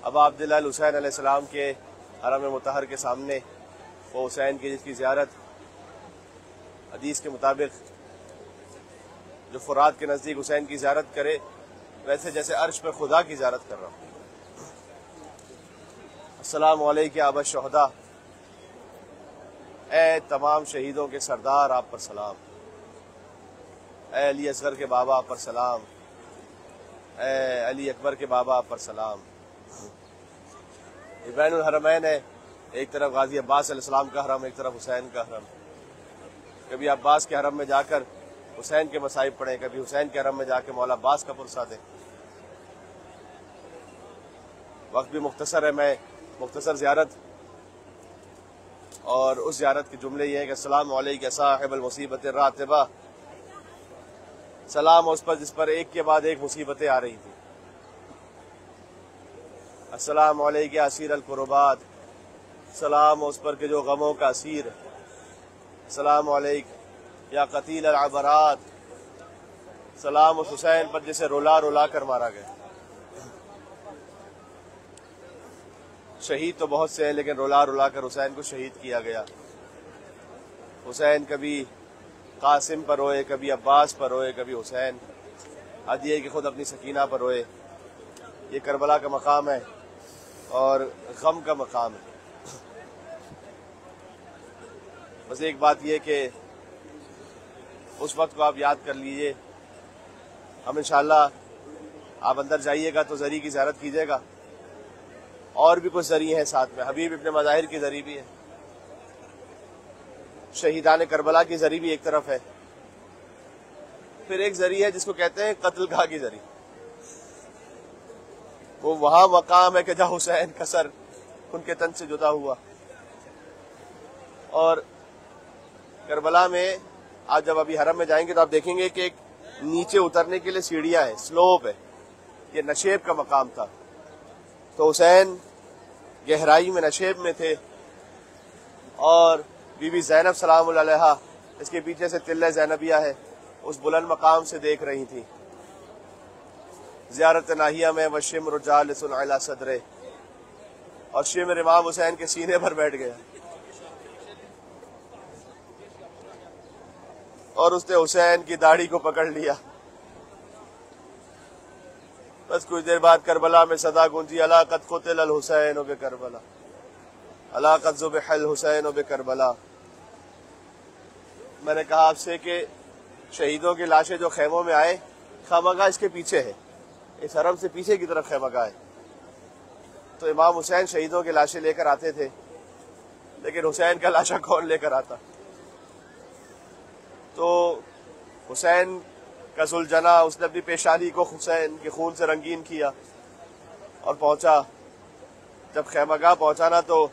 ابا عبداللہ الحسین علیہ السلام کے حرم مطہر کے سامنے وہ حسین کی جس کی زیارت حدیث کے مطابق جو فرات کے نزدیک حسین کی زیارت کرے ویسے جیسے عرش پر خدا کی زیارت کر رہا ہوں۔ السلام علیکم ابا الشہداء، اے تمام شہیدوں کے سردار آپ پر سلام، اے علی اصغر کے بابا آپ پر سلام، اے علی اکبر کے بابا آپ پر سلام۔ یہ بین الحرمین ہے، ایک طرف غازی عباس علیہ السلام کا حرم، ایک طرف حسین کا حرم۔ کبھی عباس کے حرم میں جا کر حسین کے مصائب پڑھیں، کبھی حسین کے حرم میں جا کے مولا عباس کا پرسہ دیں۔ وقت بھی مختصر ہے، میں مختصر زیارت اور اس زیارت کے جملے یہ ہیں کہ السلام علیکم صاحب المصیبت الراتبہ، سلام اس پر جس پر ایک کے بعد ایک مصیبتیں آ رہی تھیں۔ السلام علیکم اسیر القربات، سلام اس پر کہ جو غموں کا اسیر ہے۔ السلام علیکم یا قتیل العبرات، سلام اس حسین پر جسے رلا رلا کر مارا گیا۔ شہید تو بہت سے ہیں لیکن رلا رلا کر حسین کو شہید کیا گیا۔ حسین کبھی قاسم پر روئے، کبھی عباس پر روئے، کبھی حسین، آج یہ کہ خود اپنی سکینہ پر روئے۔ یہ کربلا کا مقام ہے اور غم کا مقام ہے۔ بس ایک بات یہ کہ اس وقت کو آپ یاد کر لیجئے۔ ہم انشاءاللہ آپ اندر جائیے گا تو ذری کی زیارت کیجیے گا، اور بھی کچھ ذری ہیں ساتھ میں، حبیب ابن مظاہر کی ذری بھی ہے، شہیدان کربلا کی ذری بھی ایک طرف ہے، پھر ایک ذری ہے جس کو کہتے ہیں قتل گاہ کی ذری۔ وہ وہاں مقام ہے کہ جہاں حسین کا سر ان کے تن سے جدا ہوا۔ اور کربلا میں آج جب ابھی حرم میں جائیں گے تو آپ دیکھیں گے کہ ایک نیچے اترنے کے لیے سیڑھیاں ہیں، سلوپ ہے، یہ نشیب کا مقام تھا۔ تو حسین گہرائی میں نشیب میں تھے اور بی بی زینب سلام اللہ علیہا اس کے پیچھے سے تلہ زینبیہ ہے، اس بلند مقام سے دیکھ رہی تھی۔ زیارت ناہیہ میں وشمر جالس علی صدرے، اور شمر امام حسین کے سینے پر بیٹھ گیا اور اس نے حسین کی داڑھی کو پکڑ لیا۔ بس کچھ دیر بعد کربلا میں صدا گونجی، الا قد قتل الحسین بکربلا، الا قد ذبح الحسین بکربلا۔ میں نے کہا آپ سے کہ شہیدوں کی لاشیں جو خیموں میں آئے، خیمگاہ اس کے پیچھے ہے، اس حرم سے پیچھے کی طرف خیمگاہ ہے۔ تو امام حسین شہیدوں کی لاشیں لے کر آتے تھے، لیکن حسین کا لاشا کون لے کر آتا؟ تو حسین کا ذوالجناح، اس نے اپنی پیشانی کو حسین کے خون سے رنگین کیا اور پہنچا۔ جب خیمگاہ پہنچانا تو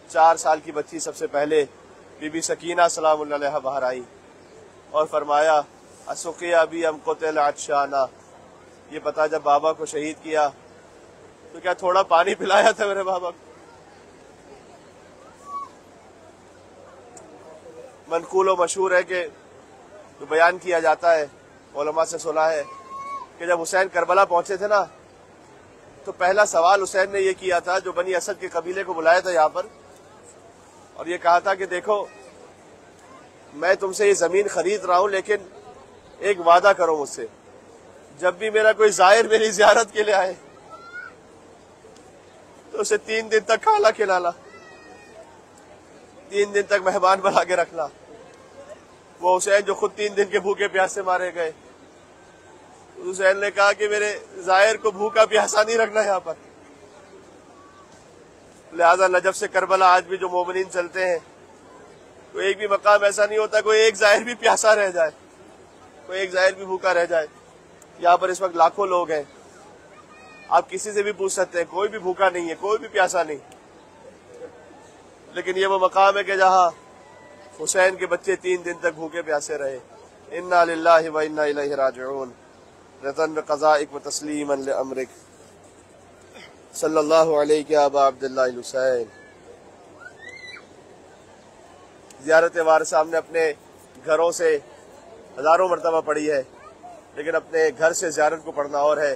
4 سال کی بچی سب سے پہلے بی بی سکینہ سلام اللہ علیہا باہر آئی اور فرمایا اسقیا بی ام قتل عطشانا، یہ پتا جب بابا کو شہید کیا تو کیا تھوڑا پانی پلایا تھا میرے بابا کو؟ منقول و مشہور ہے کہ جو بیان کیا جاتا ہے، علماء سے سنا ہے کہ جب حسین کربلا پہنچے تھے نا تو پہلا سوال حسین نے یہ کیا تھا، جو بنی اسد کے قبیلے کو بلایا تھا یہاں پر، اور یہ کہا تھا کہ دیکھو میں تم سے یہ زمین خرید رہا ہوں، لیکن ایک وعدہ کرو مجھ سے، جب بھی میرا کوئی زائر میری زیارت کے لیے آئے تو اسے 3 دن تک کھانا کھلانا، 3 دن تک مہمان بنا کے رکھنا۔ وہ حسین جو خود 3 دن کے بھوکے پیاسے مارے گئے، حسین نے کہا کہ میرے زائر کو بھوکا پیاسا نہیں رکھنا یہاں پر۔ لہذا نجف سے کربلا آج بھی جو مومنین چلتے ہیں، کوئی ایک بھی مقام ایسا نہیں ہوتا کوئی ایک زائر بھی پیاسا رہ جائے، کوئی ایک زائر بھی بھوکا رہ جائے۔ یہاں پر اس وقت لاکھوں لوگ ہیں، آپ کسی سے بھی پوچھ سکتے ہیں، کوئی بھی بھوکا نہیں ہے، کوئی بھی پیاسا نہیں، لیکن یہ وہ مقام ہے کہ جہاں حسین کے بچے 3 دن تک بھوکے پیاسے رہے۔ انا للہ و انا الیہ راجعون، رضا بقضائک و تسلیما لامرک، صلی اللہ علیہ یا ابا عبداللہ الحسین۔ زیارت وارثہ ہم نے اپنے گھروں سے ہزاروں مرتبہ پڑھی ہے، لیکن اپنے گھر سے زیارت کو پڑھنا اور ہے۔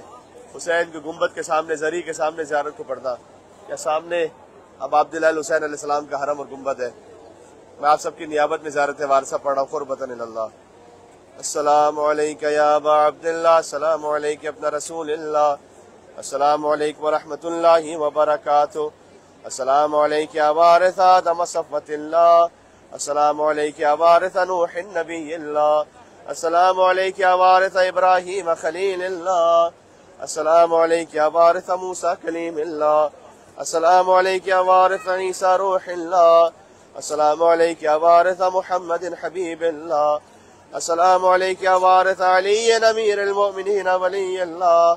حسین کے گنبد کے سامنے، زری کے سامنے زیارت کو پڑھنا، یا سامنے اب عبداللہ الحسین علیہ السلام کا حرم اور گنبد ہے. میں آپ سب کی نیابت میں زیارت وارثہ پڑھ رہا ہوں قربتاً اللہ. السلام علیکہ یا ابا عبداللہ، السلام علیکہ ابن رسول اللہ، السلام علیکم ورحمۃ اللہ وبرکاتہ، السلام علیکہ یا وارث آدم صفوۃ اللہ، السلام علیکہ یا وارث نوح نبی اللہ، السلام علیکہ یا وارث ابراہیم خلیل اللہ، السلام علیکہ یا وارث موسیٰ کلیم اللہ، السلام علیکہ یا وارث عیسیٰ روح اللہ، السلام علیکہ یا وارث محمد حبیب اللہ، السلام علیکہ یا وارث علی امیر المؤمنین ولی اللہ،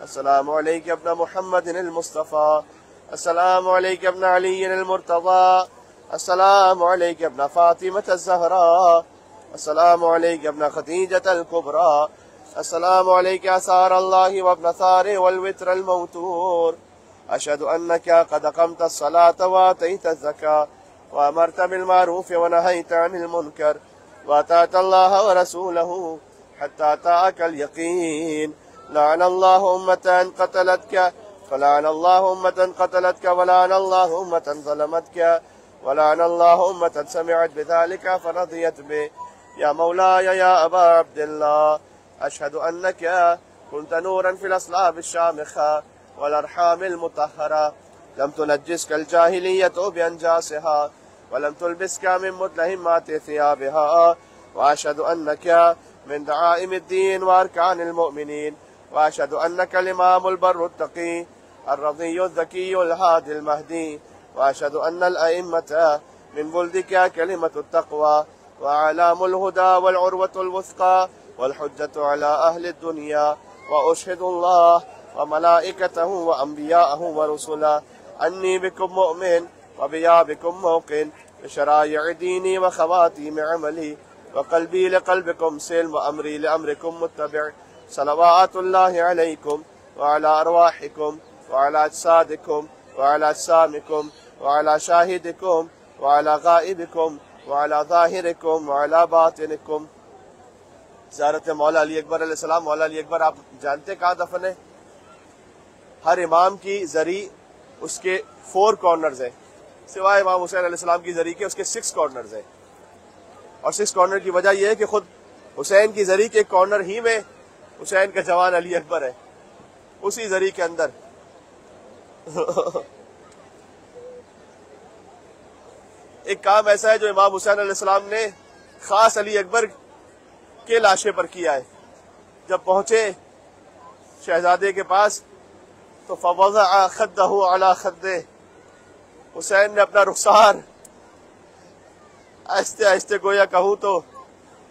السلام علیکہ ابن محمد المصطفیٰ، السلام علیکہ ابن علی المرتضی، السلام علیکہ ابن فاطمة الزہراء، السلام علیکہ ابن خدیجة الکبریٰ، السلام علیکہ اثار اللہ وابن ثار والوتر الموتور، اشہد انک قد اقمت الصلاة وآتیت الزکاة وامرت بالمعروف ونہیت عن المنکر واتعت اللہ ورسولہ حتی اتاک الیقین، لعن اللہ امتا قتلتک فلعن اللہ امتا قتلتک ولعن اللہ امتا ظلمتک ولعن اللہ امتا سمعت بذلك فرضیت بے. یا مولاي یا ابا عبداللہ، اشہد انک كنت نورا في الاصلاب الشامخة والارحام المطہرة، لم تنجسك الجاہلیة بانجاسها ولم تلبسك من متلهمات ثيابها، واشهد انك من دعائم الدين واركان المؤمنين، واشهد انك الامام البر التقي الرضي الذكي الهادي المهدي، واشهد ان الائمة من ولدك كلمة التقوى واعلام الهدى والعروة الوثقى والحجة على اهل الدنيا، واشهد الله وملائكته وانبياءه ورسله انی بکم مؤمن وبیا بکم موقن بشرائع دینی وخواتیم عملی وقلبی لقلبکم سلم وامری لامرکم متبع، صلوات اللہ علیکم وعلی ارواحکم وعلی اجسادکم وعلی اجسامکم وعلی شاہدکم وعلی غائبکم وعلی ظاہرکم وعلی باطنکم. زیارت مولا علی اکبر علیہ السلام. مولا علی اکبر آپ جانتے کہاں دفن ہے؟ ہر امام کی زری اس کے 4 کارنرز ہیں، سوائے امام حسین علیہ السلام کی زری کے اس کے 6 کارنرز ہیں. اور 6 کارنر کی وجہ یہ ہے کہ خود حسین کی زری کے کارنر ہی میں حسین کا جوان علی اکبر ہے، اسی زری کے اندر. ایک کام ایسا ہے جو امام حسین علیہ السلام نے خاص علی اکبر کے لاشے پر کیا ہے. جب پہنچے شہزادے کے پاس تو فوضع خدہ علی خدہ، حسین نے اپنا رخسار آہستہ آہستہ گویا کہوں تو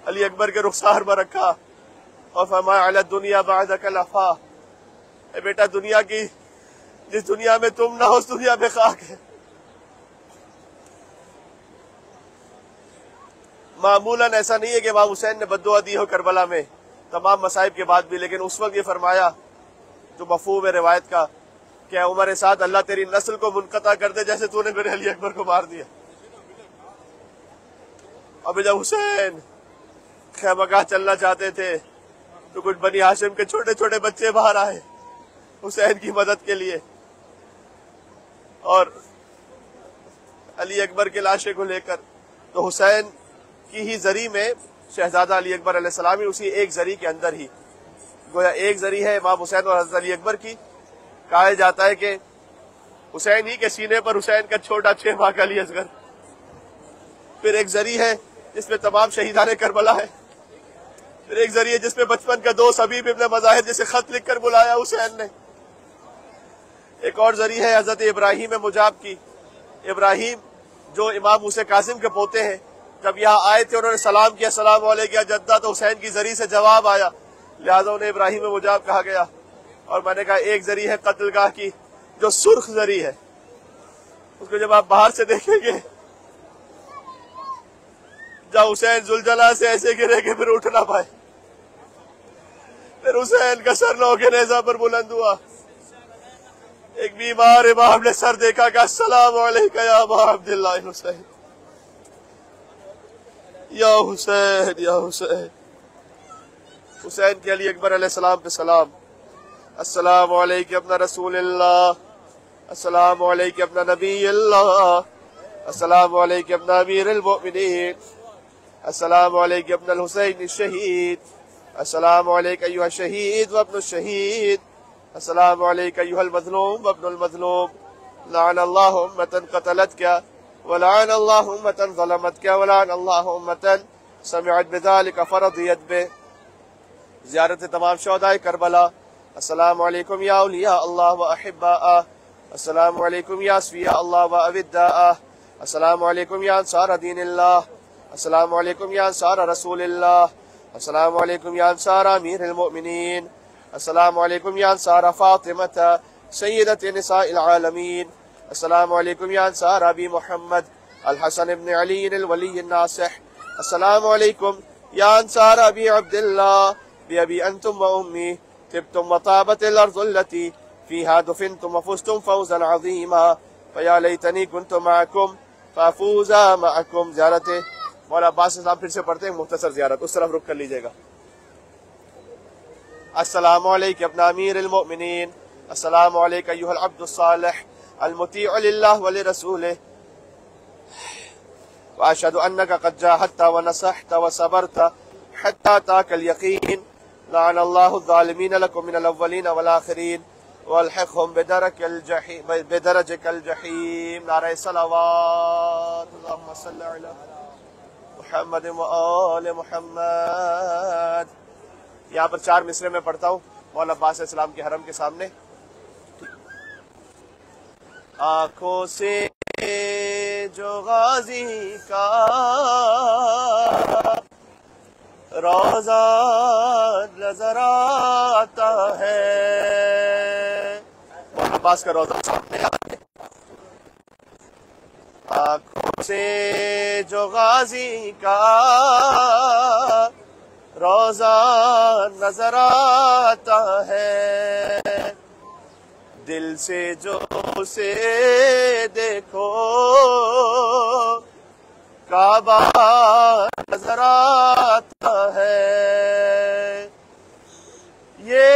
علی اکبر کے رخسار پر رکھا اور فرمایا علی الدنیا بعدک لفا، اے بیٹا دنیا کی جس دنیا میں تم نہ ہو اس دنیا میں خاک ہے. معمولاً ایسا نہیں ہے کہ امام حسین نے بددعا دی ہو کربلا میں تمام مصائب کے بعد بھی، لیکن اس وقت یہ فرمایا جو مفہوم ہے روایت کا کہ عمر سعد اللہ تیری نسل کو منقطع کر دے جیسے تو نے میرے علی اکبر کو مار دیا. اب جب حسین خیمہ گاہ چلنا چاہتے تھے تو کچھ بنی ہاشم کے چھوٹے چھوٹے بچے باہر آئے حسین کی مدد کے لیے، اور علی اکبر کے لاشے کو لے کر. تو حسین کی ہی زری میں شہزادہ علی اکبر علیہ السلام ہی اسی ایک زری کے اندر ہی گویا ایک زری ہے امام حسین اور حضرت علی اکبر کی. کہا جاتا ہے کہ حسین ہی کے سینے پر حسین کا چھوٹا 6 ماہ کا علی اصغر. پھر ایک زری ہے جس میں تمام شہیدان کربلا ہے. پھر ایک زری ہے جس میں بچپن کا دوست حبیب ابن مظاہر جسے خط لکھ کر بلایا حسین نے. ایک اور زری ہے حضرت ابراہیم مجاب کی. ابراہیم جو امام موسیٰ کاظم کے پوتے ہیں، جب یہاں آئے تھے انہوں نے سلام کیا السلام علیکم یا جدہ، تو حسین کی زری سے جواب آیا، لہذا انہیں ابراہیم مجاب کہا گیا. اور میں نے کہا ایک زری ہے قتل گاہ کی جو سرخ زری ہے، اس کو جب آپ باہر سے دیکھیں گے جب حسین زلجلہ سے ایسے گرے کہ پھر اٹھ نہ پائے، پھر حسین کا سر لو کے نیزہ پر بلند ہوا. ایک بیمار امام نے سر دیکھا کہ السلام علیکم یا ابا عبداللہ حسین، یا حسین یا حسین. حسین کے علی اکبر علیہ السلام پہ سلام. السلام علیک ابن رسول اللہ، السلام علیک ابن نبی اللہ، السلام علیک ابن امیر المؤمنین، السلام علیک ابن الحسین الشہید، السلام علیک ایہا الشہید وابن الشہید، السلام علیک ایہا المظلوم وابن المظلوم، لعن اللہ امتا قتلتک ولعن اللہ امتا ظلمتک ولعن اللہ امتا سمعت بذلک فرضیت بہ. زیارت تمام شہداء کربلا. السلام علیکم یا اولیاء اللہ و احباء، السلام علیکم یا اصفیاء اللہ و اوداء، السلام علیکم یا انصار دین اللہ، السلام علیکم یا انصار رسول اللہ، السلام علیکم یا انصار امیر المؤمنین، السلام علیکم یا انصار فاطمہ سیدت نساء العالمین، السلام علیکم یا انصار ابی محمد الحسن بن علی الولی الناصح، السلام علیکم یا انصار ابی عبداللہ بأبی انتم و امی طبتم وطابت الارض التي فيها دفنتم وفزتم فوزا عظيما فيا ليتني كنت معكم فافوز معكم. زیارت مولا عباس اسلام پھر سے پڑھتے ہیں، مختصر زیارت، اس طرف رک کر لیجئے گا. السلام علیک ابن امیر المؤمنین، السلام علیک ایہا العبد الصالح المطیع للہ ولرسولہ، واشہد انک قد جاہدت ونصحت وصبرت حتی اتاک الیقین، لعن اللہ الظالمین لکم من الاولین والآخرین والحقهم بدرجک الجحیم. نعرہ صلوات. اللہم صلی علی محمد و آل محمد. یہاں پر 4 مصرے میں پڑھتا ہوں مولا عباس علیہ السلام کے حرم کے سامنے. آنکھوں سے جو غازی کا روزہ نظر آتا ہے، مولا عباس کا روزہ سامنے آتا ہے. آنکھوں سے جو غازی کا روزہ نظر آتا ہے، دل سے جو اسے دیکھو کعبہ نظر آتا ہے. یہ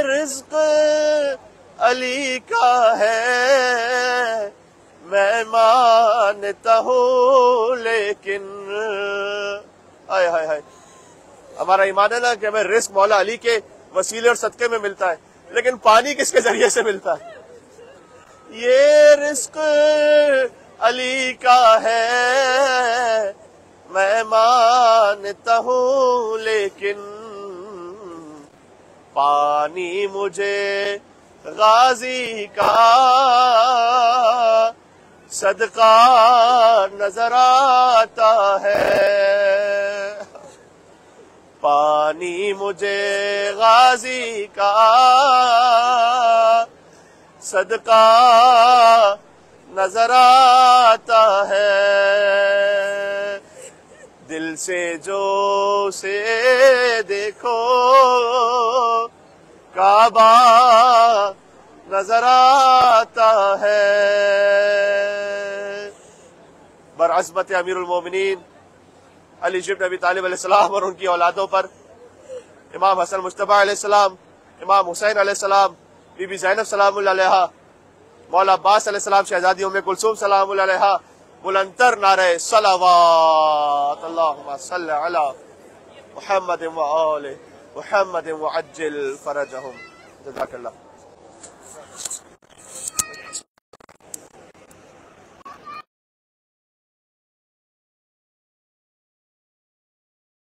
رزق علی کا ہے میں مانتا ہوں، لیکن آئے ہائے ہائے ہمارا ایمان ہے نا کہ ہمیں رزق مولا علی کے وسیلے اور صدقے میں ملتا ہے، لیکن پانی کس کے ذریعے سے ملتا ہے؟ یہ رزق علی کا ہے میں مانتا ہوں، لیکن پانی مجھے غازی کا صدقہ نظر آتا ہے. پانی مجھے غازی کا صدقہ نظر آتا ہے، دل سے جو سے دیکھو کعبہ نظر آتا ہے. برعظمت امیر المومنین علی بن ابی طالب علیہ السلام اور ان کی اولادوں پر، امام حسن مجتبی علیہ السلام، امام حسین علیہ السلام، بی بی زینب سلام اللہ علیہا، مولا عباس علیہ السلام شہزادی ام کلثوم سلام اللہ علیہا، بلندتر نعرہ صلوات. اللہم صلی علی محمد و آل محمد وعجل فرجہم. جزاک اللہ.